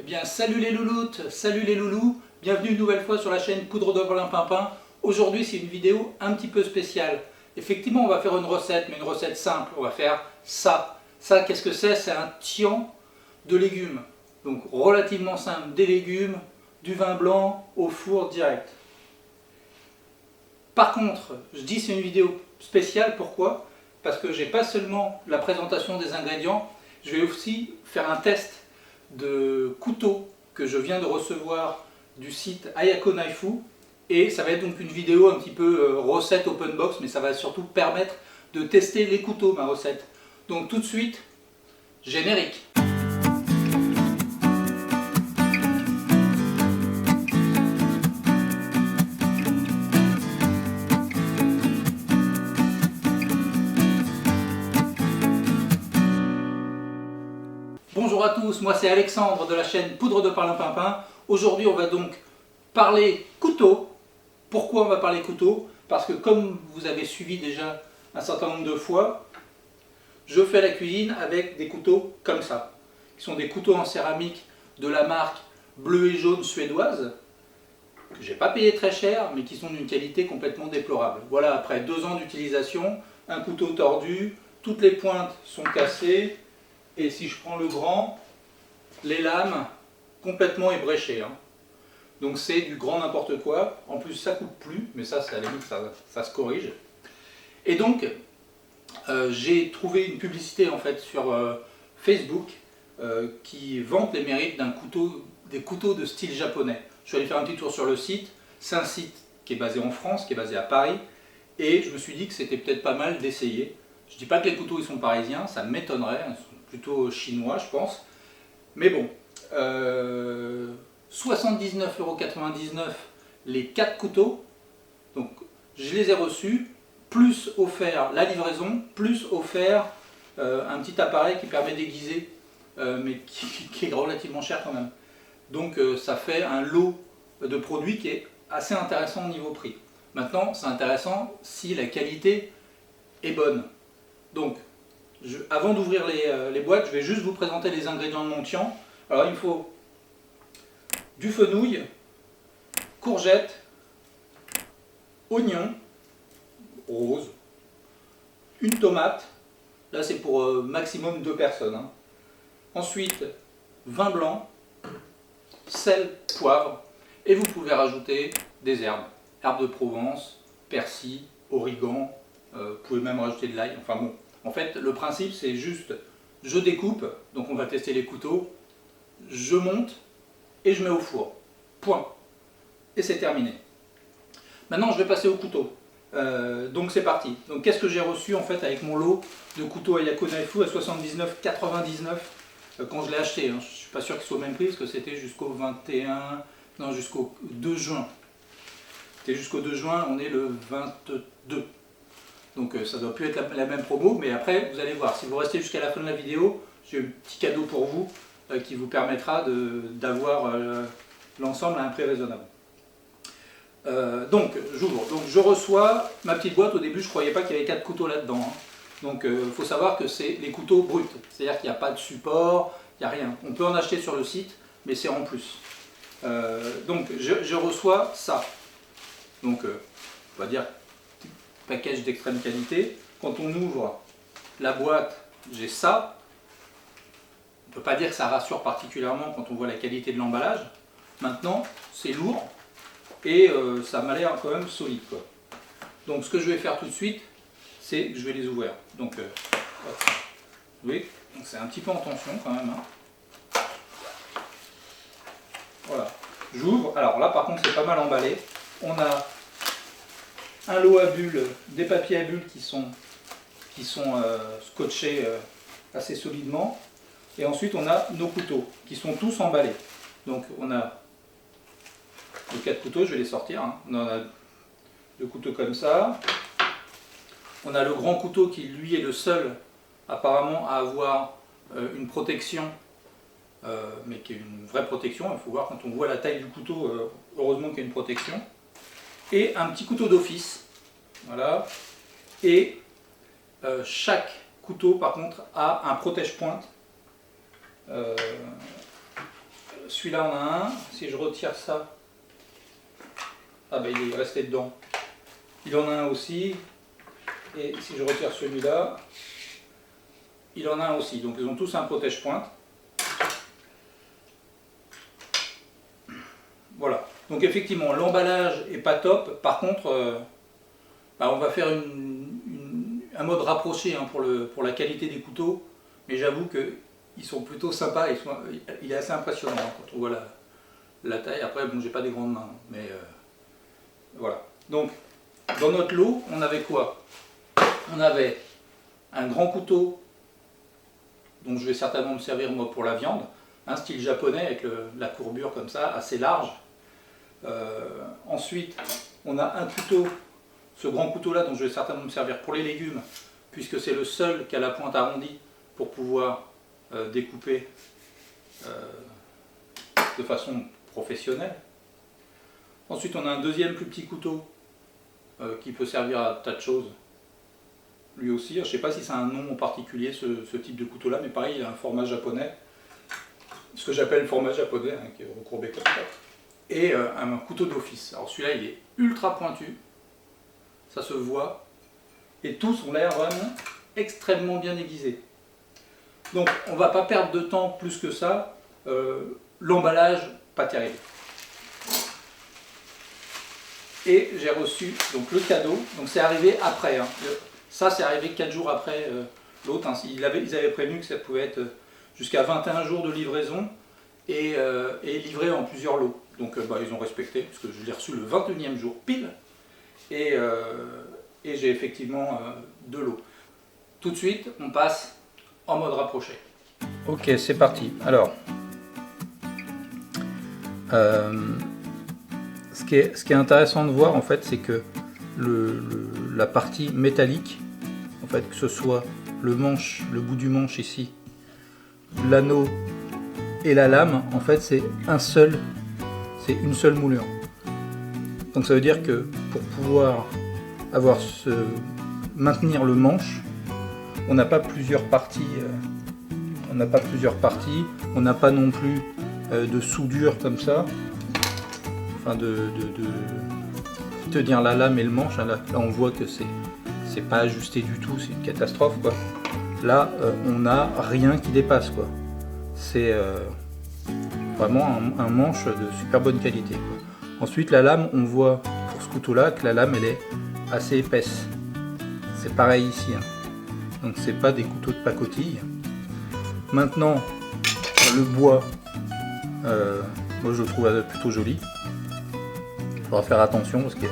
Eh bien, salut les louloutes, salut les loulous, bienvenue une nouvelle fois sur la chaîne Poudre de Perlimpinpin. Aujourd'hui, c'est une vidéo un petit peu spéciale. Effectivement, on va faire une recette, mais une recette simple. On va faire ça. Ça, qu'est-ce que c'est? C'est un tian de légumes. Donc, relativement simple, des légumes, du vin blanc, au four direct. Par contre, je dis c'est une vidéo spéciale, pourquoi? Parce que j'ai pas seulement la présentation des ingrédients, je vais aussi faire un test de couteau que je viens de recevoir du site Ayako Knifew, et ça va être donc une vidéo un petit peu recette open box, mais ça va surtout permettre de tester les couteaux, ma recette. Donc tout de suite, générique. Bonjour à tous, moi c'est Alexandre de la chaîne Poudre de Perlimpinpin. Aujourd'hui on va donc parler couteau. Pourquoi on va parler couteau? Parce que comme vous avez suivi déjà un certain nombre de fois, je fais la cuisine avec des couteaux comme ça. Qui sont des couteaux en céramique de la marque bleu et jaune suédoise, que j'ai pas payé très cher, mais qui sont d'une qualité complètement déplorable. Voilà, après 2 ans d'utilisation, un couteau tordu, toutes les pointes sont cassées. Et si je prends le grand, les lames complètement ébréchées. Donc c'est du grand n'importe quoi. En plus ça coupe plus, mais ça à la limite ça se corrige. Et donc j'ai trouvé une publicité en fait sur Facebook qui vante les mérites des couteaux de style japonais. Je suis allé faire un petit tour sur le site. C'est un site qui est basé en France, qui est basé à Paris. Et je me suis dit que c'était peut-être pas mal d'essayer. Je ne dis pas que les couteaux ils sont parisiens, ça m'étonnerait. Plutôt chinois je pense, mais bon, 79,99 € les 4 couteaux, donc je les ai reçus, plus offert la livraison, plus offert un petit appareil qui permet d'aiguiser, mais qui est relativement cher quand même. Donc ça fait un lot de produits qui est assez intéressant au niveau prix. Maintenant c'est intéressant si la qualité est bonne. Donc avant d'ouvrir les boîtes, je vais juste vous présenter les ingrédients de mon tian. Alors il me faut du fenouil, courgettes, oignons, rose, une tomate, là c'est pour maximum 2 personnes. Ensuite, vin blanc, sel, poivre, et vous pouvez rajouter des herbes. Herbes de Provence, persil, origan, vous pouvez même rajouter de l'ail, enfin bon. En fait, le principe, c'est juste, je découpe, donc on va tester les couteaux, je monte et je mets au four. Point. Et c'est terminé. Maintenant, je vais passer au couteau. Donc c'est parti. Donc qu'est-ce que j'ai reçu en fait avec mon lot de couteaux Ayako Knifew à 79,99 quand je l'ai acheté. Je ne suis pas sûr qu'il soit au même prix parce que c'était jusqu'au 21, non jusqu'au 2 juin. C'était jusqu'au 2 juin, on est le 22. Donc ça ne doit plus être la même promo, mais après vous allez voir, si vous restez jusqu'à la fin de la vidéo, j'ai un petit cadeau pour vous qui vous permettra d'avoir l'ensemble à un prix raisonnable. Donc j'ouvre, donc je reçois ma petite boîte. Au début je ne croyais pas qu'il y avait 4 couteaux là-dedans. Donc il faut savoir que c'est les couteaux bruts, c'est-à-dire qu'il n'y a pas de support, il n'y a rien. On peut en acheter sur le site, mais c'est en plus. Donc je reçois ça. Donc on va dire package d'extrême qualité. Quand on ouvre la boîte, j'ai ça. On ne peut pas dire que ça rassure particulièrement quand on voit la qualité de l'emballage. Maintenant, c'est lourd et ça m'a l'air quand même solide, quoi. Donc ce que je vais faire tout de suite, c'est que je vais les ouvrir. Donc, vous voyez, c'est un petit peu en tension quand même. Voilà, j'ouvre. Alors là par contre c'est pas mal emballé. On a un lot à bulles, des papiers à bulles qui sont scotchés assez solidement. Et ensuite on a nos couteaux qui sont tous emballés. Donc on a les 4 couteaux, je vais les sortir. On en a 2 couteaux comme ça. On a le grand couteau qui lui est le seul apparemment à avoir une protection, mais qui est une vraie protection. Il faut voir quand on voit la taille du couteau, heureusement qu'il y a une protection. Et un petit couteau d'office, voilà, et chaque couteau par contre a un protège-pointe celui-là en a un. Si je retire ça, ah ben il est resté dedans. Il en a un aussi. Et si je retire celui-là, il en a un aussi. Donc ils ont tous un protège-pointe. Voilà. Donc effectivement, l'emballage est pas top. Par contre, on va faire un mode rapproché hein, pour la qualité des couteaux. Mais j'avoue qu'ils sont plutôt sympas. Il est assez impressionnant hein, quand on voit la taille. Après, bon, j'ai pas des grandes mains. Mais voilà. Donc, dans notre lot, on avait quoi? On avait un grand couteau dont je vais certainement me servir moi pour la viande, un style japonais avec la courbure comme ça, assez large. Ensuite, on a un couteau, ce grand couteau là dont je vais certainement me servir pour les légumes, puisque c'est le seul qui a la pointe arrondie pour pouvoir découper de façon professionnelle. Ensuite, on a un deuxième plus petit couteau qui peut servir à tas de choses. Lui aussi, je ne sais pas si c'est un nom en particulier ce type de couteau là, mais pareil, il a un format japonais, ce que j'appelle le format japonais, hein, qui est recourbé comme ça. Et un couteau d'office. Alors celui-là il est ultra pointu, ça se voit, et tous ont l'air vraiment extrêmement bien aiguisés. Donc on ne va pas perdre de temps plus que ça, l'emballage pas terrible. Et j'ai reçu donc le cadeau, donc c'est arrivé après, hein. Ça c'est arrivé 4 jours après l'autre, hein. Ils avaient prévenu que ça pouvait être jusqu'à 21 jours de livraison et livré en plusieurs lots. Donc ils ont respecté, parce que je l'ai reçu le 21e jour pile, et j'ai effectivement 2 lots. Tout de suite, on passe en mode rapproché. Ok, c'est parti. Alors, ce qui est intéressant de voir, en fait, c'est que la partie métallique, en fait, que ce soit le bout du manche ici, l'anneau et la lame, en fait, c'est une seule moulure. Donc ça veut dire que pour pouvoir maintenir le manche, on n'a pas plusieurs parties. On n'a pas non plus de soudure comme ça, enfin de tenir la lame et le manche. Là on voit que c'est pas ajusté du tout, c'est une catastrophe quoi. Là on n'a rien qui dépasse quoi. C'est vraiment un manche de super bonne qualité quoi. Ensuite la lame, on voit pour ce couteau là que la lame elle est assez épaisse. C'est pareil ici, hein. Donc c'est pas des couteaux de pacotille. Maintenant le bois, moi je le trouve plutôt joli. Il faudra faire attention parce qu'il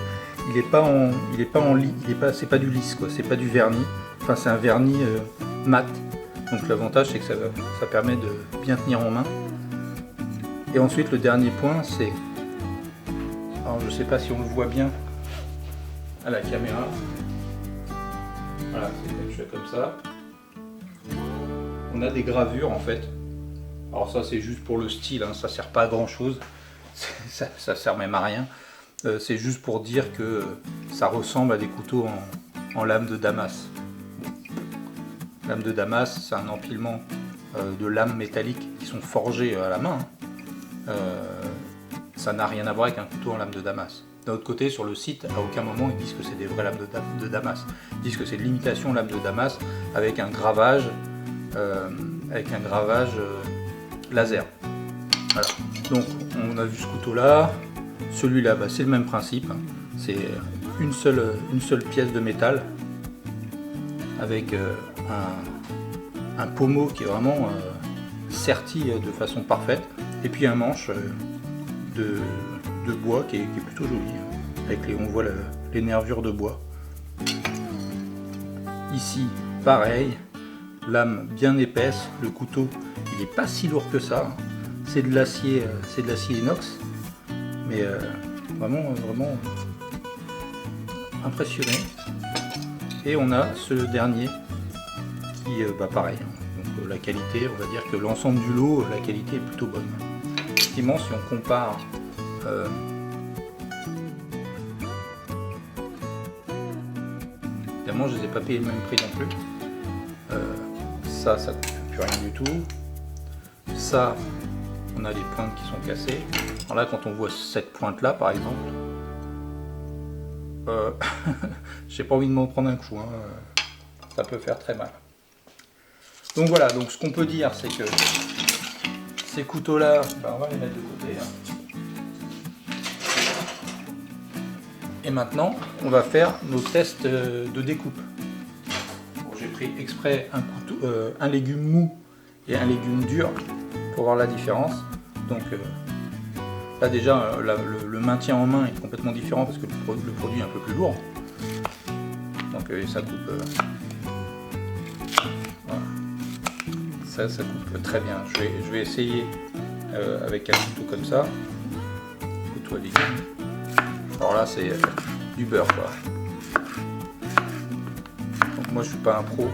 n'est pas en lit, c'est pas du lisse quoi, c'est pas du vernis. Enfin c'est un vernis mat. Donc l'avantage c'est que ça permet de bien tenir en main. Et ensuite le dernier point c'est, alors je sais pas si on le voit bien à la caméra. Voilà, c'est fait comme ça. On a des gravures en fait. Alors ça c'est juste pour le style, hein, ça sert pas à grand chose. Ça sert même à rien. C'est juste pour dire que ça ressemble à des couteaux en lame de Damas. Lame de Damas, c'est un empilement de lames métalliques qui sont forgées à la main. Ça n'a rien à voir avec un couteau en lame de Damas. D'un autre côté, sur le site, à aucun moment ils disent que c'est des vraies lames de Damas. Ils disent que c'est de l'imitation lame de Damas avec un gravage, laser. Voilà. Donc on a vu ce couteau là. Celui-là, c'est le même principe. C'est une seule pièce de métal avec un pommeau qui est vraiment serti de façon parfaite. Et puis un manche de bois qui est plutôt joli. Avec on voit les nervures de bois. Ici, pareil, lame bien épaisse. Le couteau, il n'est pas si lourd que ça. C'est de l'acier inox. Mais vraiment impressionné. Et on a ce dernier qui, pareil. Donc la qualité, on va dire que l'ensemble du lot, la qualité est plutôt bonne. Effectivement, si on compare évidemment, je ne les ai pas payés le même prix non plus. Ça coûte plus rien du tout. Ça, on a les pointes qui sont cassées. Alors là, quand on voit cette pointe là par exemple, j'ai pas envie de m'en prendre un coup, hein. Ça peut faire très mal. Donc voilà, donc ce qu'on peut dire, c'est que ces couteaux là, on va les mettre de côté, hein. Et maintenant, on va faire nos tests de découpe. Bon, j'ai pris exprès un légume mou et un légume dur pour voir la différence. Donc là déjà, le maintien en main est complètement différent parce que le produit est un peu plus lourd. Donc ça coupe. Voilà. Ça coupe très bien. Je vais essayer avec un couteau comme ça. Couteau à légumes. Alors là, c'est du beurre, quoi. Donc moi, je suis pas un pro,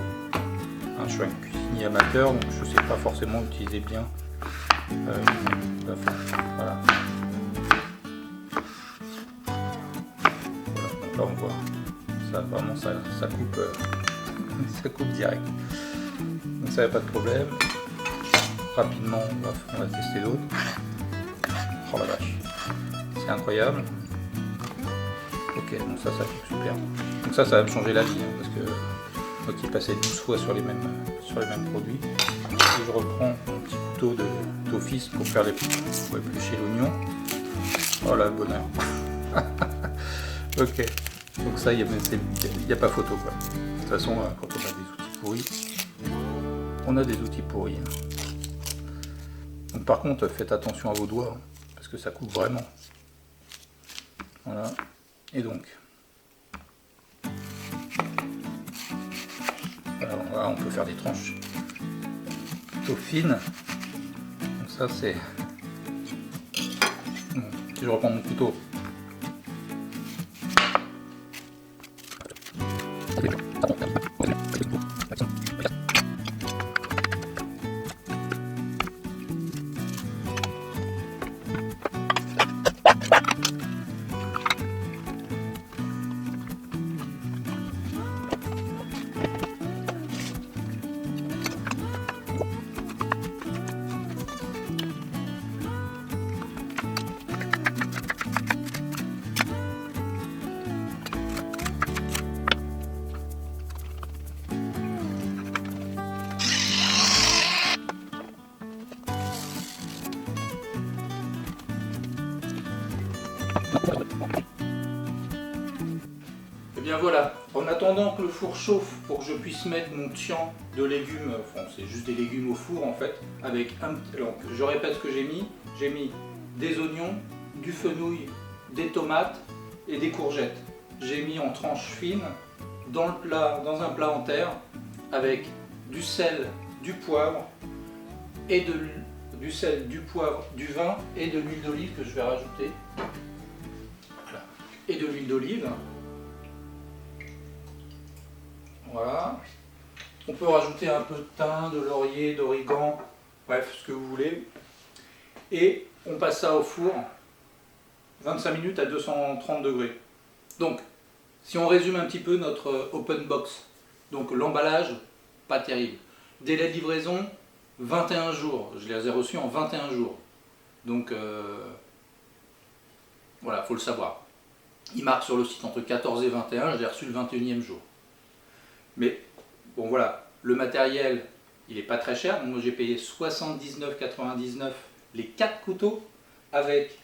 hein, je suis un cuisinier amateur, donc je sais pas forcément utiliser bien la fin. Voilà. Voilà. Donc là, on voit, ça vraiment, ça coupe, ça coupe direct. Donc ça, n'y a pas de problème. Rapidement, on va tester d'autres. Oh la vache, c'est incroyable. Ok, donc ça coupe super. Donc ça va me changer la vie, hein, parce que moi qui passais 12 fois sur les mêmes produits, si je reprends mon petit couteau d'office pour faire pour éplucher l'oignon, oh là, bonheur. Ok, donc ça, il n'y a pas photo, quoi. De toute façon, quand on a des outils pourris, on a des outils pourris. Hein. Donc par contre, faites attention à vos doigts, hein, parce que ça coupe vraiment. Voilà. Et donc, alors là, on peut faire des tranches plutôt fines. Donc ça, c'est... Bon, si je reprends mon couteau. Et bien voilà, en attendant que le four chauffe pour que je puisse mettre mon tian de légumes, enfin c'est juste des légumes au four en fait, avec alors je répète ce que j'ai mis des oignons, du fenouil, des tomates et des courgettes. J'ai mis en tranches fines dans un plat en terre avec du sel, du poivre et du sel, du poivre, du vin et de l'huile d'olive que je vais rajouter. Voilà. Et de l'huile d'olive. Voilà. On peut rajouter un peu de thym, de laurier, d'origan, bref, ce que vous voulez. Et on passe ça au four 25 minutes à 230 degrés. Donc, si on résume un petit peu notre open box, donc l'emballage, pas terrible. Délai de livraison, 21 jours. Je les ai reçus en 21 jours. Donc, voilà, il faut le savoir. Il marque sur le site entre 14 et 21, je l'ai reçu le 21e jour. Mais, bon voilà, le matériel, il n'est pas très cher. Donc moi j'ai payé 79,99 les 4 couteaux, avec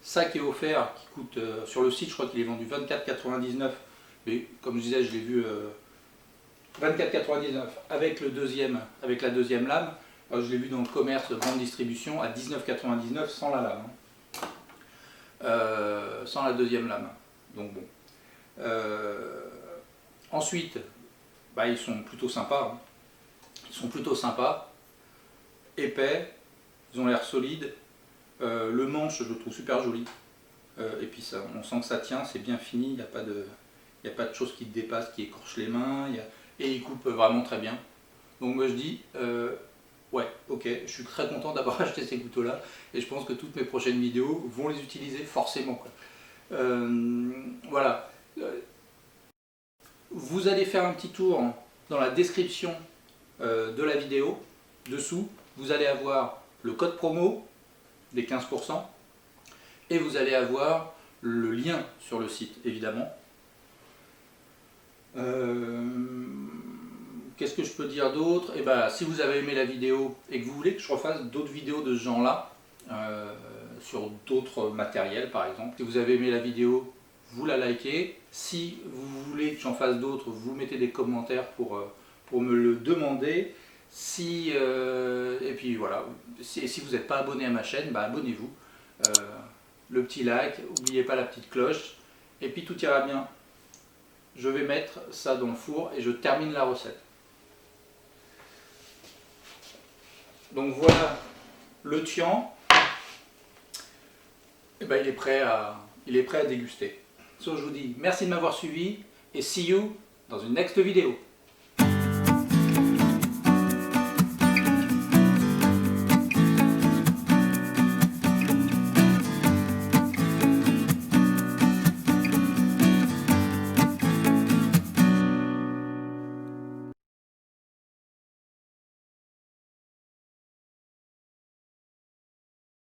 ça qui est offert, qui coûte, sur le site je crois qu'il est vendu 24,99. Mais comme je disais, je l'ai vu 24,99 avec la deuxième lame. Alors, je l'ai vu dans le commerce de grande distribution à 19,99 sans la lame. Sans la deuxième lame. Donc bon. Ensuite, ils sont plutôt sympas. Hein. Ils sont plutôt sympas. Épais. Ils ont l'air solides. Le manche, je le trouve super joli. Et puis ça, on sent que ça tient, c'est bien fini. Il n'y a pas de choses qui te dépassent, qui écorchent les mains. Et il coupe vraiment très bien. Donc moi je dis, ouais, ok, je suis très content d'avoir acheté ces couteaux-là. Et je pense que toutes mes prochaines vidéos vont les utiliser forcément, quoi. Voilà. Vous allez faire un petit tour dans la description de la vidéo. Dessous, vous allez avoir le code promo des 15% et vous allez avoir le lien sur le site évidemment. Qu'est-ce que je peux dire d'autre? Eh ben, si vous avez aimé la vidéo et que vous voulez que je refasse d'autres vidéos de ce genre-là, sur d'autres matériels par exemple, si vous avez aimé la vidéo, vous la likez. Si vous voulez que j'en fasse d'autres, vous mettez des commentaires pour me le demander. Et puis voilà, si vous n'êtes pas abonné à ma chaîne, bah, abonnez-vous. Le petit like, n'oubliez pas la petite cloche, et puis tout ira bien. Je vais mettre ça dans le four et je termine la recette. Donc voilà le tian. Et ben, il est prêt à déguster. So, je vous dis merci de m'avoir suivi et see you dans une next vidéo.